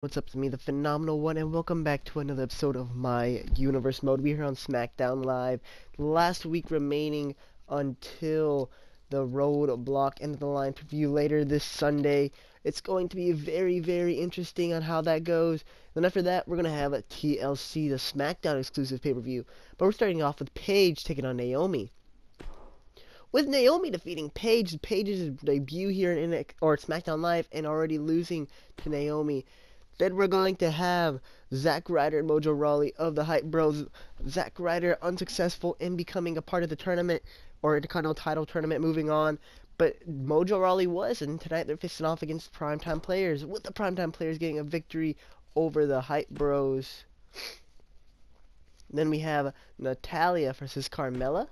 What's up to me, the phenomenal one, and welcome back to another episode of my universe mode. We're here on SmackDown Live. Last week remaining until the roadblock end of the line preview later this Sunday. It's going to be very interesting on how that goes. Then after that, we're going to have a TLC, the SmackDown exclusive pay-per-view. But we're starting off with Paige taking on Naomi. With Naomi defeating Paige's debut here in SmackDown Live and already losing to Naomi. Then we're going to have Zack Ryder and Mojo Rawley of the Hype Bros. Zack Ryder unsuccessful in becoming a part of the tournament, or Intercontinental title tournament, moving on. But Mojo Rawley was, and tonight they're facing off against Primetime Players, with the Primetime Players getting a victory over the Hype Bros. Then we have Natalya versus Carmella,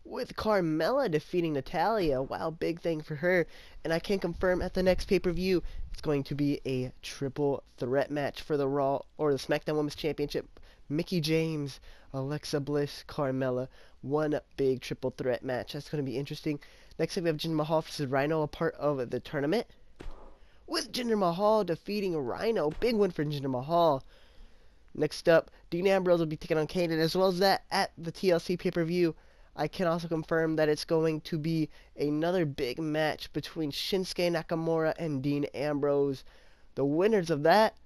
with Carmella defeating Natalya. Wow, big thing for her. And I can confirm at the next pay-per-view, it's going to be a triple threat match for the Raw or the SmackDown Women's Championship. Mickie James, Alexa Bliss, Carmella. One big triple threat match. That's going to be interesting. Next up, we have Jinder Mahal versus Rhino, a part of the tournament, with Jinder Mahal defeating Rhino. Big win for Jinder Mahal. Next up, Dean Ambrose will be taking on Kane, and as well as that at the TLC pay-per-view, I can also confirm that it's going to be another big match between Shinsuke Nakamura and Dean Ambrose. The winners of that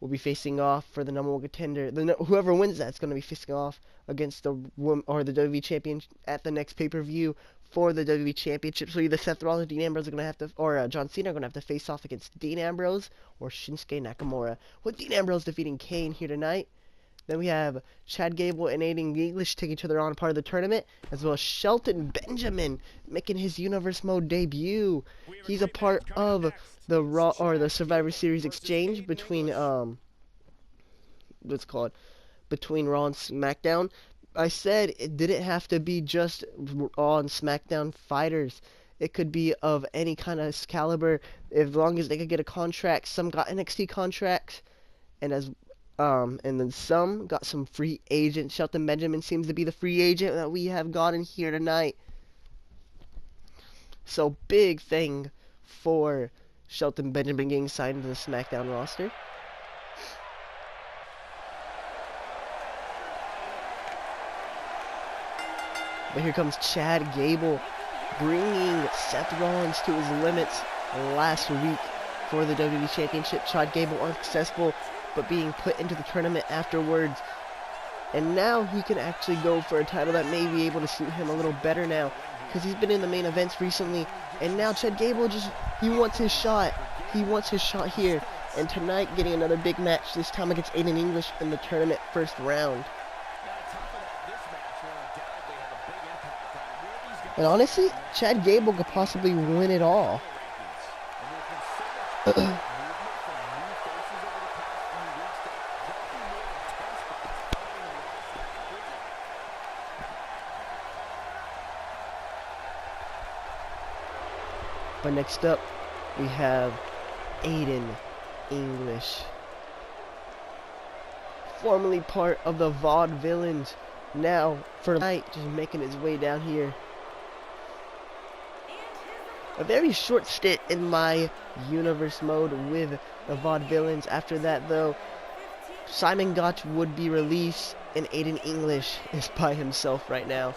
will be facing off for the number one contender. Whoever wins that's going to be facing off against the WWE champion at the next pay-per-view for the WWE championship. So either Seth Rollins or Dean Ambrose are going to have to, or John Cena are going to have to face off against Dean Ambrose or Shinsuke Nakamura, with Dean Ambrose defeating Kane here tonight. Then we have Chad Gable and Aiden English taking each other on part of the tournament, as well as Shelton Benjamin making his Universe Mode debut. He's a part of the Raw or the Survivor Series exchange between between Raw and SmackDown. I said it didn't have to be just Raw and SmackDown fighters. It could be of any kind of caliber, as long as they could get a contract. Some got NXT contracts, and then some got some free agents. Shelton Benjamin seems to be the free agent that we have gotten here tonight. So big thing for Shelton Benjamin getting signed to the SmackDown roster. But here comes Chad Gable, bringing Seth Rollins to his limits last week for the WWE Championship. Chad Gable unsuccessful, but being put into the tournament afterwards. And now he can actually go for a title that may be able to suit him a little better now, because he's been in the main events recently. And now Chad Gable he wants his shot. He wants his shot here. And tonight getting another big match, this time against Aiden English in the tournament first round. And honestly, Chad Gable could possibly win it all. But next up, we have Aiden English, formerly part of the Vaudevillains, now for tonight just making his way down here. A very short stint in my universe mode with the Vaudevillains. After that, though, Simon Gotch would be released, and Aiden English is by himself right now.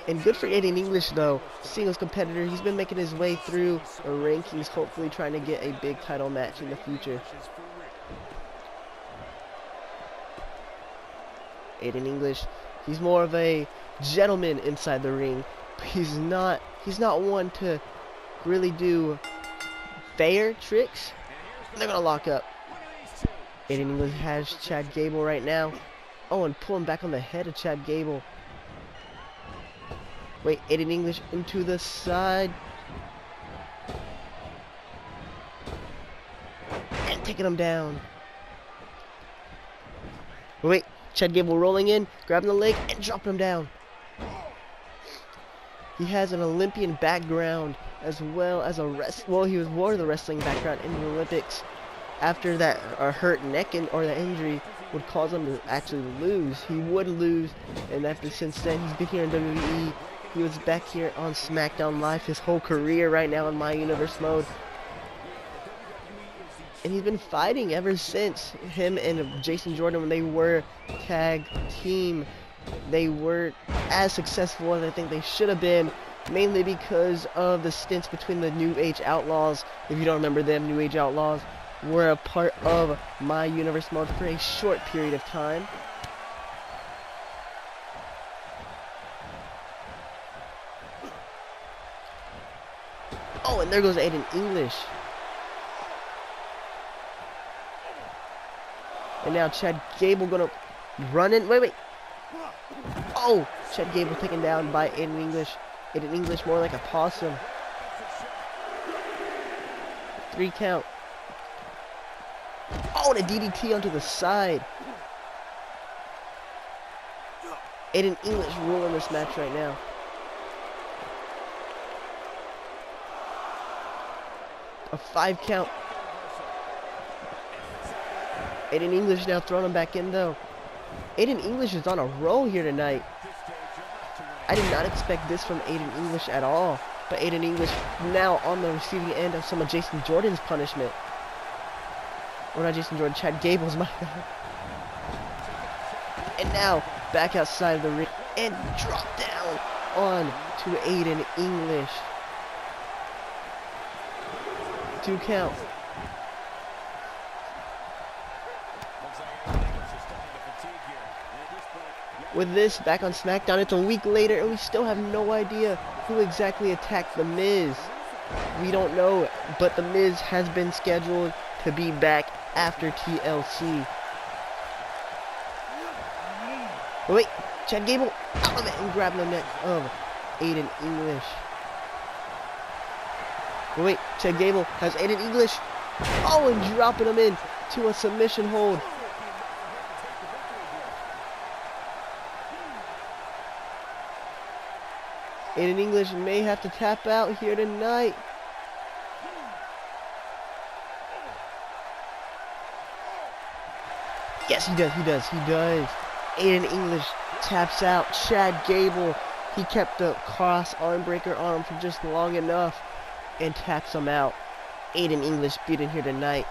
And good for Aiden English, though, singles competitor. He's been making his way through the rankings, hopefully trying to get a big title match in the future. Aiden English, he's more of a gentleman inside the ring. He's not one to really do fair tricks. They're gonna lock up. Aiden English has Chad Gable right now. Oh, and pulling back on the head of Chad Gable. Wait, Aiden English into the side. And taking him down. Wait, Chad Gable rolling in, grabbing the leg, and dropping him down. He has an Olympian background as well as he wore the wrestling background in the Olympics. After that hurt neck or the injury would cause him to actually lose. He would lose, and since then he's been here in WWE. He was back here on SmackDown Live his whole career right now in my universe mode. And he's been fighting ever since. Him and Jason Jordan, when they were tag team, they weren't as successful as I think they should have been, mainly because of the stints between the New Age Outlaws. If you don't remember them, New Age Outlaws were a part of my universe mode for a short period of time. Oh, and there goes Aiden English. And now Chad Gable gonna run in. Wait. Oh, Chad Gable taken down by Aiden English. Aiden English more like a possum. 3 count. Oh, and a DDT onto the side. Aiden English ruling this match right now. A 5 count. Aiden English now throwing him back in though. Aiden English is on a roll here tonight. I did not expect this from Aiden English at all. But Aiden English now on the receiving end of some of Jason Jordan's punishment. Or not Jason Jordan, Chad Gable's, my God. And now back outside of the ring and drop down on to Aiden English. 2 count. With this, back on SmackDown, it's a week later, and we still have no idea who exactly attacked The Miz. We don't know, but The Miz has been scheduled to be back after TLC. But wait, Chad Gable out of it and grabbing the neck of Aiden English. But wait, Chad Gable has Aiden English. Oh, and dropping him in to a submission hold. Aiden English may have to tap out here tonight. Yes, he does. Aiden English taps out. Chad Gable, he kept the cross arm breaker on him for just long enough and taps him out. Aiden English beaten here tonight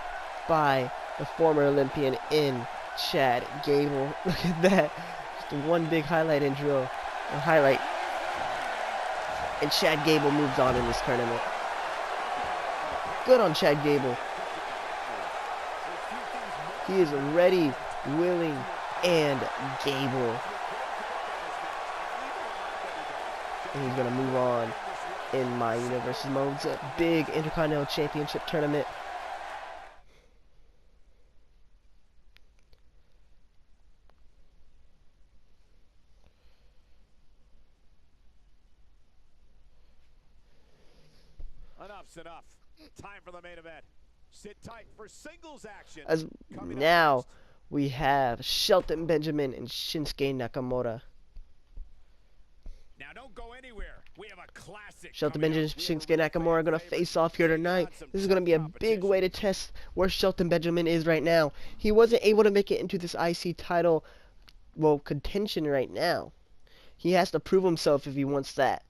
by the former Olympian in Chad Gable. Look at that. Just one big highlight intro. A highlight. And Chad Gable moves on in this tournament. Good on Chad Gable. He is ready, willing, and Gable. And he's going to move on in my universe mode's a big Intercontinental Championship tournament. Enough's enough. Time for the main event. Sit tight for singles action. As now we have Shelton Benjamin and Shinsuke Nakamura. Now don't go anywhere. We have a classic. Shelton Benjamin and Shinsuke Nakamura are going to face off here tonight. This is going to be a big way to test where Shelton Benjamin is right now. He wasn't able to make it into this IC title, well, contention right now. He has to prove himself if he wants that.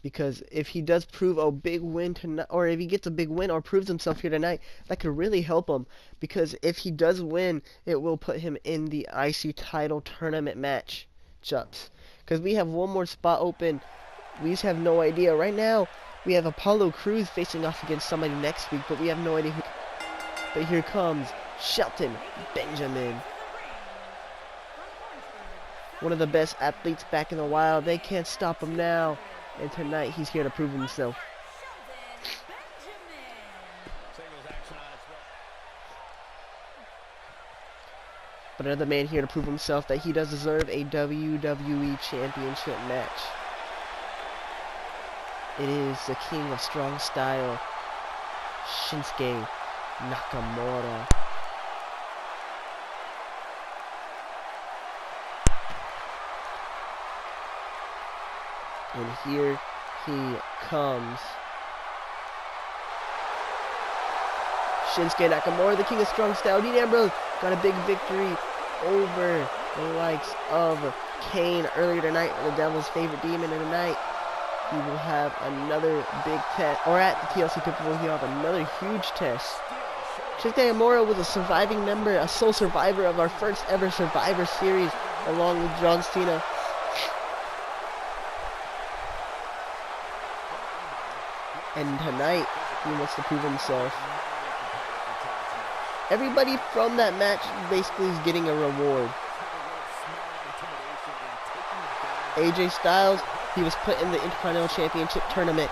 Because if he does prove a big win tonight, or if he gets a big win or proves himself here tonight, that could really help him. Because if he does win, it will put him in the IC title tournament match. Because we have one more spot open. We just have no idea. Right now, we have Apollo Crews facing off against somebody next week, but we have no idea who. But here comes Shelton Benjamin. One of the best athletes back in the wild. They can't stop him now. And tonight, he's here to prove himself. But another man here to prove himself that he does deserve a WWE Championship match. It is the King of Strong Style, Shinsuke Nakamura. And here he comes. Shinsuke Nakamura, the king of strong style. Dean Ambrose got a big victory over the likes of Kane earlier tonight, the Devil's favorite demon of the night. He will have another big test, or at the TLC pay-per-view, he'll have another huge test. Shinsuke Nakamura was a surviving member, a sole survivor of our first ever Survivor Series, along with John Cena. And tonight, he wants to prove himself. Everybody from that match basically is getting a reward. AJ Styles, he was put in the Intercontinental Championship tournament.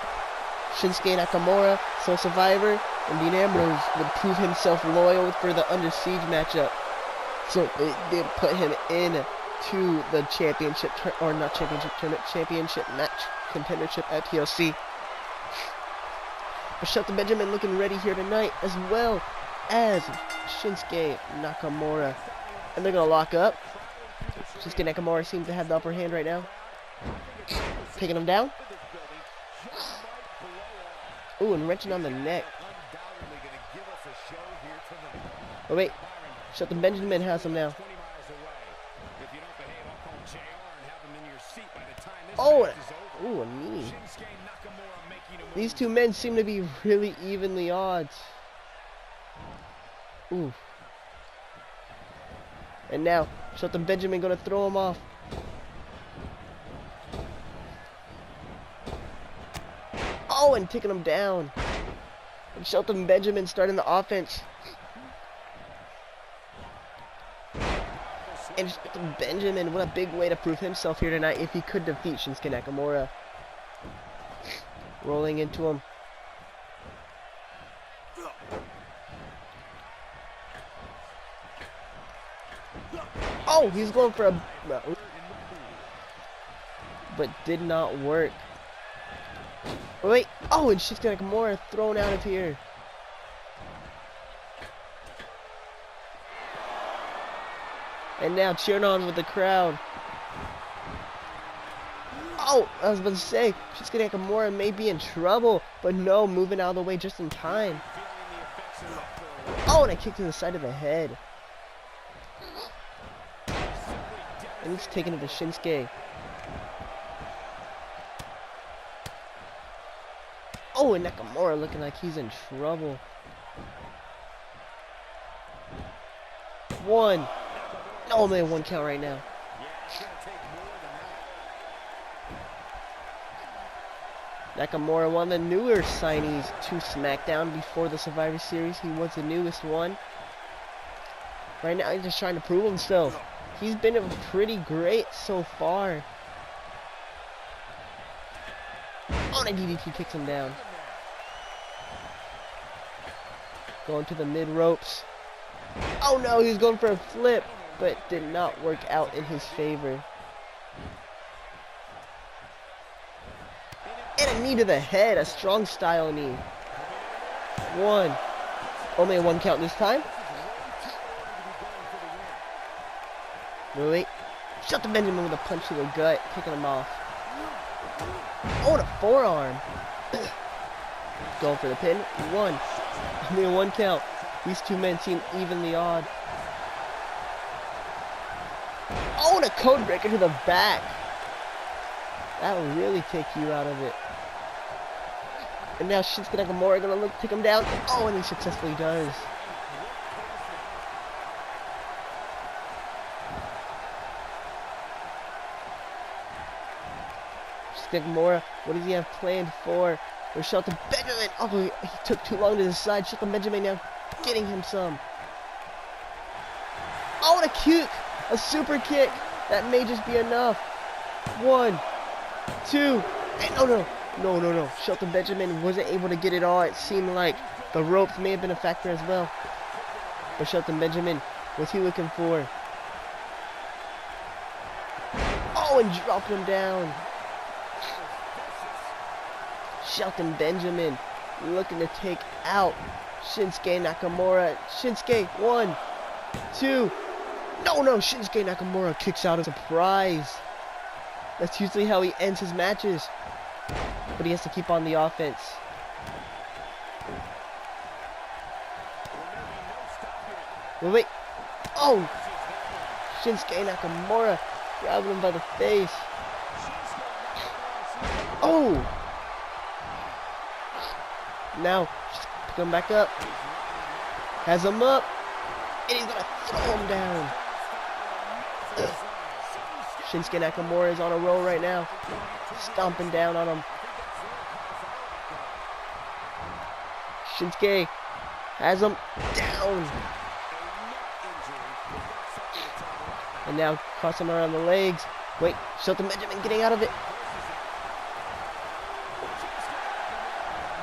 Shinsuke Nakamura, sole survivor, and Dean Ambrose would prove himself loyal for the Under Siege matchup. So it did put him in to the championship, championship match contendership at TLC. But Shelton Benjamin looking ready here tonight, as well as Shinsuke Nakamura. And they're going to lock up. Shinsuke Nakamura seems to have the upper hand right now. Taking him down. Ooh, and wrenching on the neck. Oh, wait. Shelton Benjamin has him now. Oh, ooh, a knee. These two men seem to be really evenly odds. Ooh. And now, Shelton Benjamin gonna throw him off. Oh, and taking him down. And Shelton Benjamin starting the offense. And Shelton Benjamin, what a big way to prove himself here tonight if he could defeat Shinsuke Nakamura. Rolling into him. Oh, he's going for a... But did not work. Wait. Oh, and Shinsuke Nakamura thrown out of here. And now cheering on with the crowd. Oh, I was about to say, Shinsuke Nakamura may be in trouble, but no, moving out of the way just in time. Oh, and a kick to the side of the head. And he's taking it to Shinsuke. Oh, and Nakamura looking like he's in trouble. One. Oh man, one count right now. Nakamura, one of the newer signees to SmackDown before the Survivor Series. He was the newest one. Right now, he's just trying to prove himself. He's been pretty great so far. Oh, and a DDT kicks him down. Going to the mid ropes. Oh no, he's going for a flip, but did not work out in his favor. And a knee to the head, a strong style knee. One. Only a one count this time. Wait. Shelton Benjamin with a punch to the gut, taking him off. Oh, the forearm. Going for the pin. One. Only a one count. These two men seem evenly odd. Oh, and a code breaker to the back. That will really take you out of it. And now Shinsuke Nakamura gonna look take him down. Oh, and he successfully does. Shinsuke Nakamura, what does he have planned for Shelton Benjamin? Oh, he took too long to decide. Shelton Benjamin now getting him some. Oh, and a kick, a super kick. That may just be enough. One, two, and no. Shelton Benjamin wasn't able to get it all. It seemed like the ropes may have been a factor as well. But Shelton Benjamin, what's he looking for? Oh, and dropped him down. Shelton Benjamin looking to take out Shinsuke Nakamura. Shinsuke, one, two. No, Shinsuke Nakamura kicks out a surprise. That's usually how he ends his matches. But but he has to keep on the offense. Wait. Oh! Shinsuke Nakamura grabbing him by the face. Oh! Now, just pick him back up. Has him up. And he's gonna throw him down. Shinsuke Nakamura is on a roll right now. Stomping down on him. Shinsuke has him down. And now cross him around the legs. Wait, Shelton Benjamin getting out of it.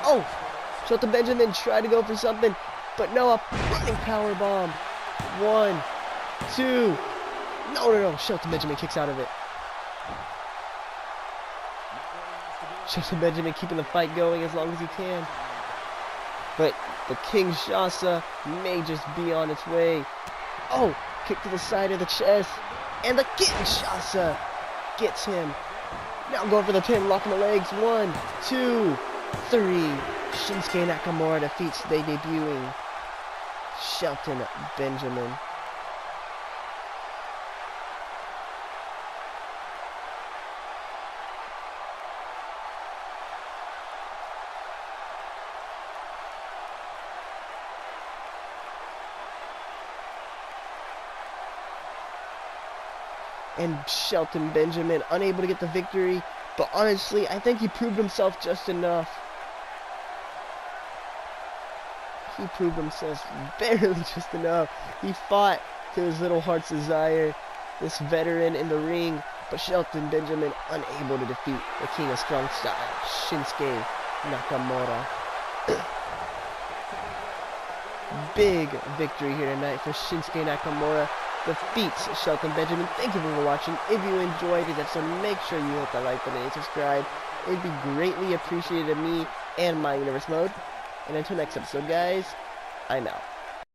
Oh! Shelton Benjamin tried to go for something, but no, a running power bomb. 1, 2. No. Shelton Benjamin kicks out of it. Shelton Benjamin keeping the fight going as long as he can. But the Kinshasa may just be on its way. Oh! Kick to the side of the chest. And the Kinshasa gets him. Now going for the pin, locking the legs. 1, 2, 3. Shinsuke Nakamura defeats the debuting Shelton Benjamin. And Shelton Benjamin unable to get the victory, but honestly, I think he proved himself just enough. He proved himself barely just enough. He fought to his little heart's desire, this veteran in the ring, but Shelton Benjamin unable to defeat the King of Strong Style, Shinsuke Nakamura. Big victory here tonight for Shinsuke Nakamura. Defeats Shelton Benjamin. Thank you for watching. If you enjoyed this episode, make sure you hit the like button and subscribe. It'd be greatly appreciated of me and my universe mode. And until next episode, guys, I'm out.